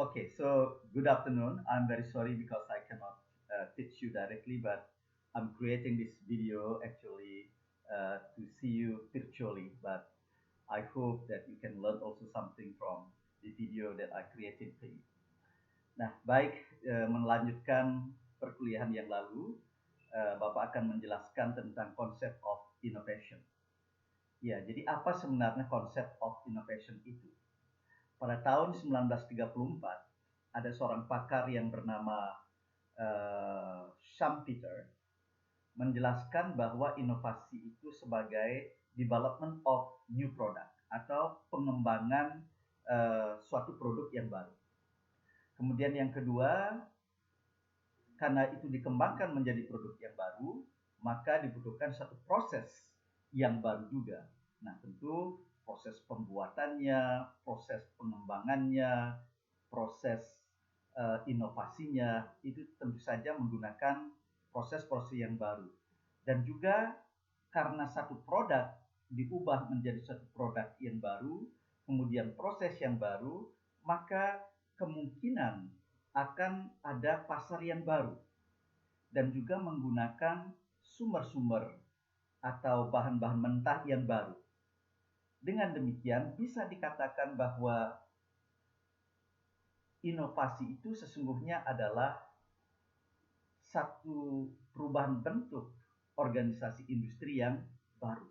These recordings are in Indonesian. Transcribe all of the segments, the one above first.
Okay, so good afternoon. I'm very sorry because I cannot teach you directly, but I'm creating this video actually to see you virtually. But I hope that you can learn also something from the video that I created for you. Nah, baik, melanjutkan perkuliahan yang lalu, Bapak akan menjelaskan tentang konsep of innovation. Ya, jadi apa sebenarnya konsep of innovation itu? Pada tahun 1934, ada seorang pakar yang bernama Schumpeter menjelaskan bahwa inovasi itu sebagai development of new product atau pengembangan suatu produk yang baru. Kemudian yang kedua, karena itu dikembangkan menjadi produk yang baru, maka dibutuhkan satu proses yang baru juga. Nah, tentu proses pembuatannya, proses pengembangannya, proses inovasinya itu tentu saja menggunakan proses-proses yang baru. Dan juga karena satu produk diubah menjadi satu produk yang baru, kemudian proses yang baru, maka kemungkinan akan ada pasar yang baru dan juga menggunakan sumber-sumber atau bahan-bahan mentah yang baru. Dengan demikian bisa dikatakan bahwa inovasi itu sesungguhnya adalah satu perubahan bentuk organisasi industri yang baru.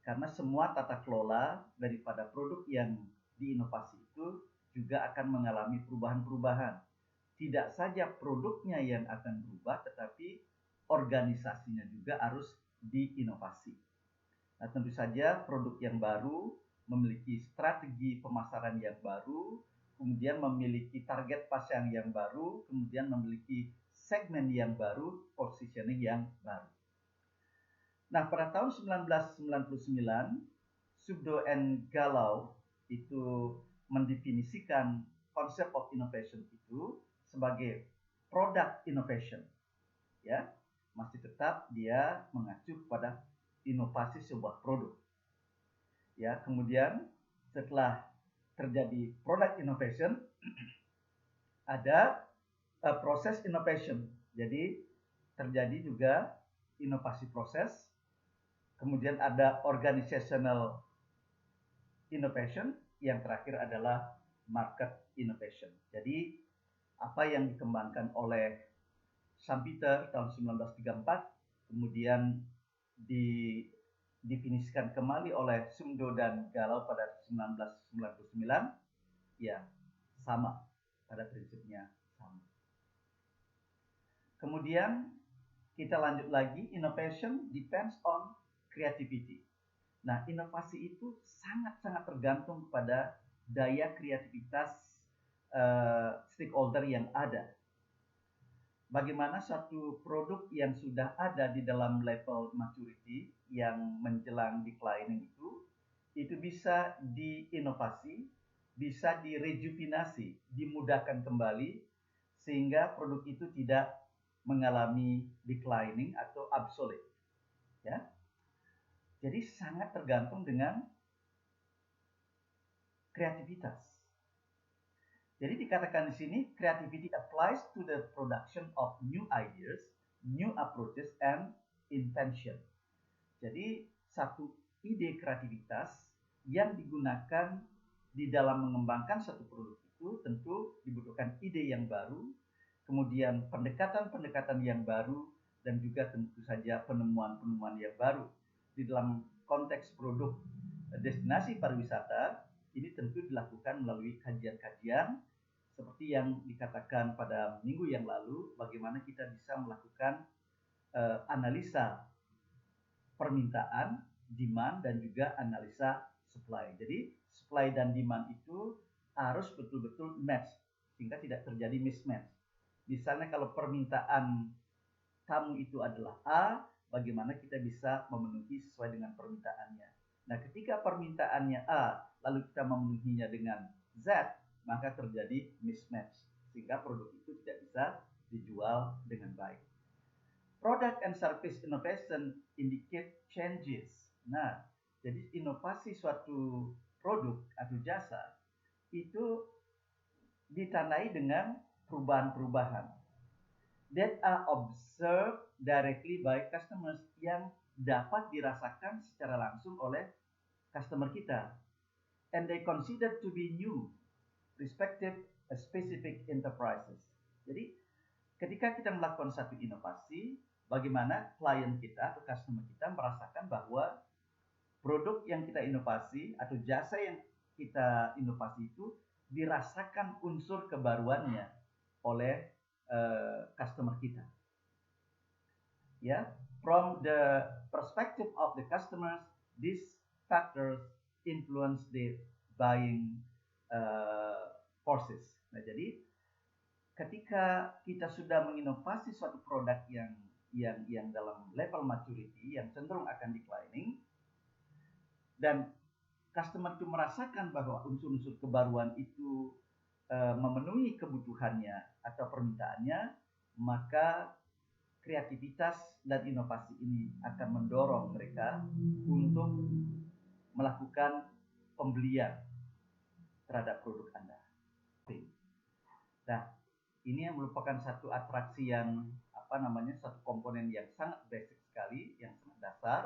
Karena semua tata kelola daripada produk yang diinovasi itu juga akan mengalami perubahan-perubahan. Tidak saja produknya yang akan berubah, tetapi organisasinya juga harus diinovasi. Nah, tentu saja produk yang baru memiliki strategi pemasaran yang baru, kemudian memiliki target pasar yang baru, kemudian memiliki segmen yang baru, positioning yang baru. Nah, pada tahun 1999, Subdo and Galau itu mendefinisikan konsep of innovation itu sebagai product innovation. Ya, masih tetap dia mengacu pada inovasi sebuah produk. Ya, kemudian setelah terjadi product innovation, ada proses innovation. Jadi terjadi juga inovasi proses. Kemudian ada organizational innovation, yang terakhir adalah market innovation. Jadi apa yang dikembangkan oleh Schumpeter tahun 1934 kemudian didefinisikan kembali oleh Sumdo dan Galau pada 1999, ya sama, pada prinsipnya sama. Kemudian kita lanjut lagi, innovation depends on creativity. Nah, inovasi itu sangat-sangat tergantung pada daya kreativitas stakeholder yang ada. Bagaimana satu produk yang sudah ada di dalam level maturity yang menjelang declining itu bisa diinovasi, bisa direjuvenasi, dimudahkan kembali sehingga produk itu tidak mengalami declining atau obsolete. Ya. Jadi sangat tergantung dengan kreativitas. Jadi dikatakan di sini, creativity applies to the production of new ideas, new approaches, and invention. Jadi satu ide kreativitas yang digunakan di dalam mengembangkan satu produk itu tentu dibutuhkan ide yang baru, kemudian pendekatan-pendekatan yang baru, dan juga tentu saja penemuan-penemuan yang baru. Di dalam konteks produk destinasi pariwisata, ini tentu dilakukan melalui kajian-kajian seperti yang dikatakan pada minggu yang lalu, bagaimana kita bisa melakukan analisa permintaan, demand, dan juga analisa supply. Jadi supply dan demand itu harus betul-betul match sehingga tidak terjadi mismatch. Misalnya kalau permintaan tamu itu adalah A, bagaimana kita bisa memenuhi sesuai dengan permintaannya. Nah, ketika permintaannya A, lalu kita memenuhinya dengan Z, maka terjadi mismatch, sehingga produk itu tidak bisa dijual dengan baik. Product and service innovation indicate changes. Nah, jadi inovasi suatu produk atau jasa itu ditandai dengan perubahan-perubahan that are observed directly by customers, yang dapat dirasakan secara langsung oleh customer kita, and they consider to be new respective specific enterprises. Jadi ketika kita melakukan satu inovasi, bagaimana klien kita atau customer kita merasakan bahwa produk yang kita inovasi atau jasa yang kita inovasi itu dirasakan unsur kebaruannya oleh customer kita. Ya, from the perspective of the customers, these factors influence the buying forces. Nah, jadi ketika kita sudah menginovasi suatu produk yang dalam level maturity yang cenderung akan declining, dan customer itu merasakan bahwa unsur-unsur kebaruan itu memenuhi kebutuhannya atau permintaannya, maka kreativitas dan inovasi ini akan mendorong mereka untuk melakukan pembelian terhadap produk Anda. Nah, ini yang merupakan satu atraksi yang satu komponen yang sangat basic sekali, yang sangat dasar,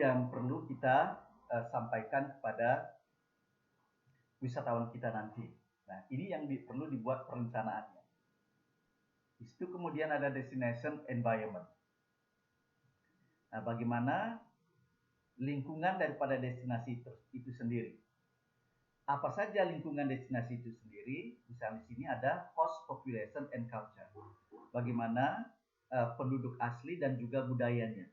yang perlu kita sampaikan kepada wisatawan kita nanti. Nah, ini yang perlu dibuat perencanaannya. Di situ kemudian ada destination environment. Nah, bagaimana lingkungan daripada destinasi itu sendiri? Apa saja lingkungan destinasi itu sendiri? Misalnya di sini ada host population and culture. Bagaimana penduduk asli dan juga budayanya.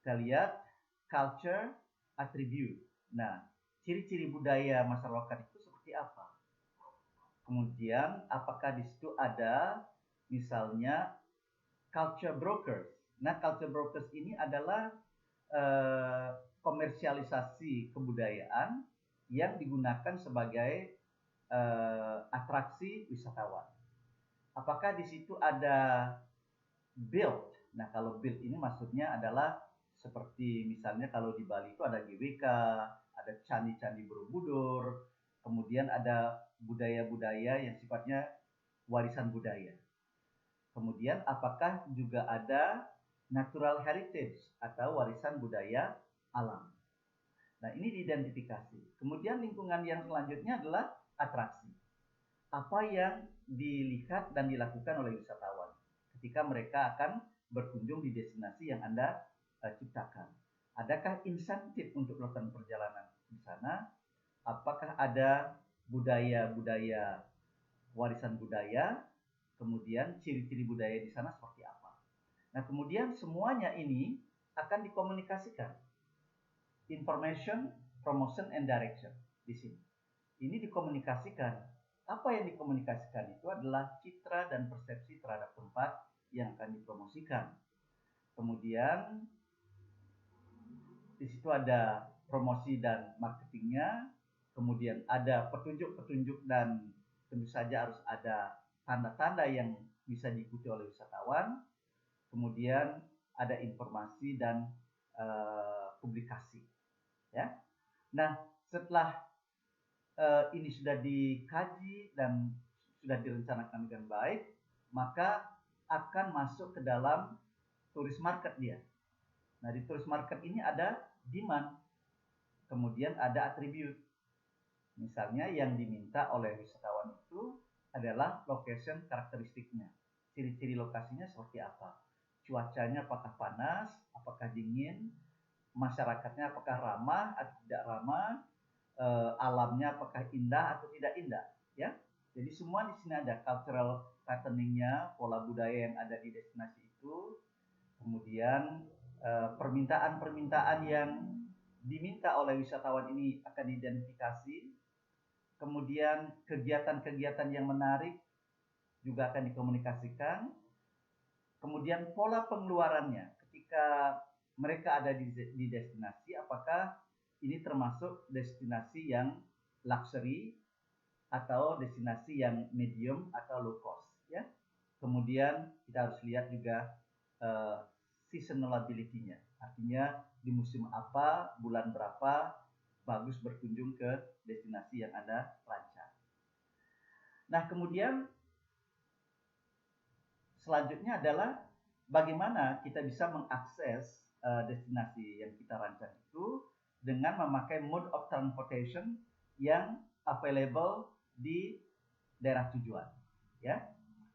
Kita lihat culture attribute. Nah, ciri-ciri budaya masyarakat itu seperti apa? Kemudian apakah di situ ada misalnya culture brokers. Nah, culture brokers ini adalah komersialisasi kebudayaan yang digunakan sebagai atraksi wisatawan. Apakah di situ ada build? Nah, kalau build ini maksudnya adalah seperti misalnya kalau di Bali itu ada GWK, ada candi-candi Borobudur, kemudian ada budaya-budaya yang sifatnya warisan budaya. Kemudian apakah juga ada natural heritage atau warisan budaya alam. Nah, ini diidentifikasi. Kemudian lingkungan yang selanjutnya adalah atraksi. Apa yang dilihat dan dilakukan oleh wisatawan ketika mereka akan berkunjung di destinasi yang Anda ciptakan. Adakah insentif untuk melakukan perjalanan di sana? Apakah ada budaya-budaya, warisan budaya, kemudian ciri-ciri budaya di sana seperti apa? Nah, kemudian semuanya ini akan dikomunikasikan. Information, promotion, and direction di sini. Ini dikomunikasikan. Apa yang dikomunikasikan itu adalah citra dan persepsi terhadap tempat yang akan dipromosikan. Kemudian di situ ada promosi dan marketingnya, kemudian ada petunjuk-petunjuk dan tentu saja harus ada tanda-tanda yang bisa diikuti oleh wisatawan, kemudian ada informasi dan publikasi. Ya. Nah, setelah ini sudah dikaji dan sudah direncanakan dengan baik, maka akan masuk ke dalam tourist market dia. Nah, di tourist market ini ada demand, kemudian ada attribute. Misalnya yang diminta oleh wisatawan itu adalah location karakteristiknya. Ciri-ciri lokasinya seperti apa? Cuacanya apakah panas, apakah dingin, masyarakatnya apakah ramah atau tidak ramah, alamnya apakah indah atau tidak indah, ya. Jadi semua di sini ada cultural patterning-nya, pola budaya yang ada di destinasi itu, kemudian permintaan-permintaan yang diminta oleh wisatawan ini akan diidentifikasi, kemudian kegiatan-kegiatan yang menarik juga akan dikomunikasikan, kemudian pola pengeluarannya ketika mereka ada di destinasi, apakah ini termasuk destinasi yang luxury atau destinasi yang medium atau low cost, ya. Kemudian kita harus lihat juga seasonality-nya, artinya di musim apa, bulan berapa bagus berkunjung ke destinasi yang Anda rancang. Nah, kemudian selanjutnya adalah bagaimana kita bisa mengakses destinasi yang kita rancang itu dengan memakai mode of transportation yang available di daerah tujuan, ya.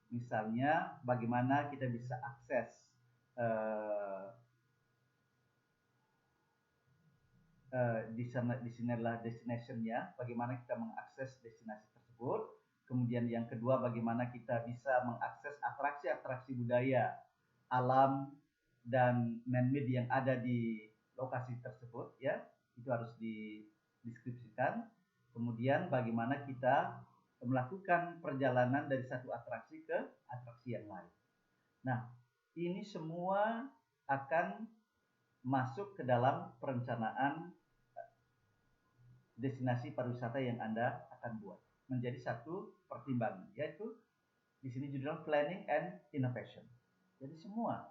Misalnya bagaimana kita bisa akses di sini adalah destination-nya, bagaimana kita mengakses destinasi tersebut. Kemudian yang kedua, bagaimana kita bisa mengakses atraksi-atraksi budaya, alam, dan man-made yang ada di lokasi tersebut, ya. Itu harus dideskripsikan. Kemudian bagaimana kita melakukan perjalanan dari satu atraksi ke atraksi yang lain. Nah, ini semua akan masuk ke dalam perencanaan destinasi pariwisata yang Anda akan buat. Menjadi satu pertimbangan, yaitu di sini judul planning and innovation. Jadi semua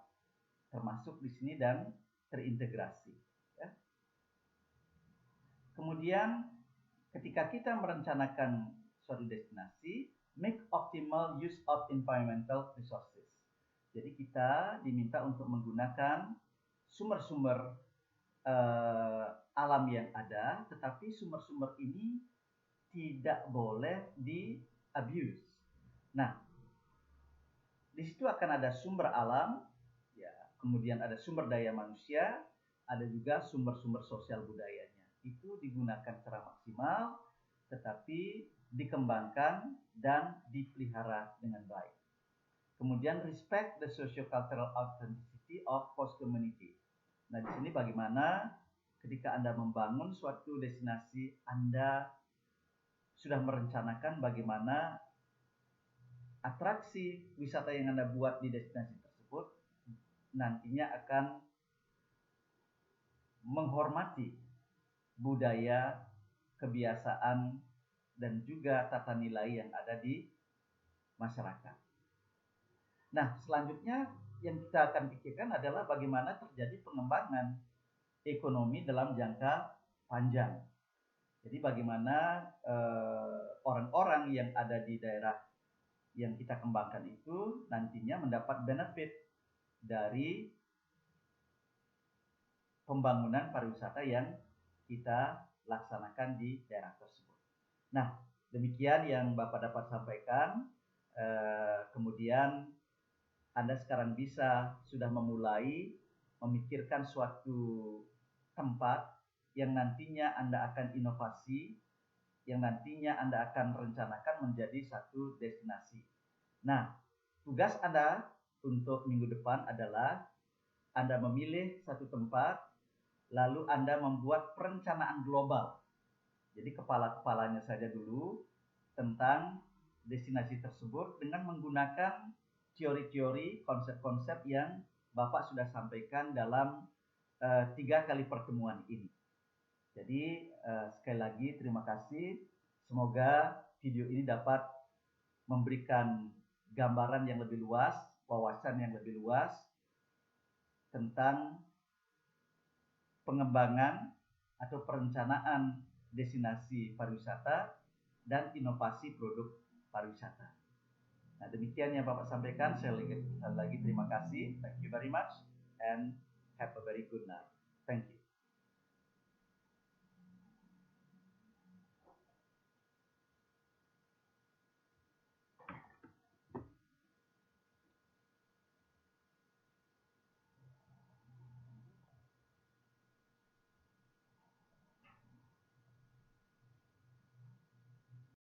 termasuk di sini dan terintegrasi. Ya. Kemudian ketika kita merencanakan suatu destinasi, make optimal use of environmental resources. Jadi kita diminta untuk menggunakan sumber-sumber alam yang ada, tetapi sumber-sumber ini tidak boleh di-abuse. Nah, di situ akan ada sumber alam, ya, kemudian ada sumber daya manusia, ada juga sumber-sumber sosial budayanya. Itu digunakan secara maksimal, tetapi dikembangkan dan dipelihara dengan baik. Kemudian respect the socio-cultural authenticity of host community. Nah, di sini bagaimana ketika Anda membangun suatu destinasi, Anda sudah merencanakan bagaimana atraksi wisata yang Anda buat di destinasi tersebut nantinya akan menghormati budaya, kebiasaan, dan juga tata nilai yang ada di masyarakat. Nah, selanjutnya yang kita akan pikirkan adalah bagaimana terjadi pengembangan ekonomi dalam jangka panjang. Jadi bagaimana orang-orang yang ada di daerah yang kita kembangkan itu nantinya mendapat benefit dari pembangunan pariwisata yang kita laksanakan di daerah tersebut. Nah, demikian yang Bapak dapat sampaikan. Kemudian Anda sekarang sudah memulai memikirkan suatu tempat yang nantinya Anda akan inovasi, yang nantinya Anda akan rencanakan menjadi satu destinasi. Nah, tugas Anda untuk minggu depan adalah Anda memilih satu tempat, lalu Anda membuat perencanaan global. Jadi kepala-kepalanya saja dulu tentang destinasi tersebut dengan menggunakan teori-teori, konsep-konsep yang Bapak sudah sampaikan dalam 3 kali pertemuan ini. Jadi sekali lagi terima kasih. Semoga video ini dapat memberikan gambaran yang lebih luas, wawasan yang lebih luas tentang pengembangan atau perencanaan destinasi pariwisata dan inovasi produk pariwisata. Nah, demikian yang Bapak sampaikan. Saya lagi terima kasih. Thank you very much and have a very good night. Thank you.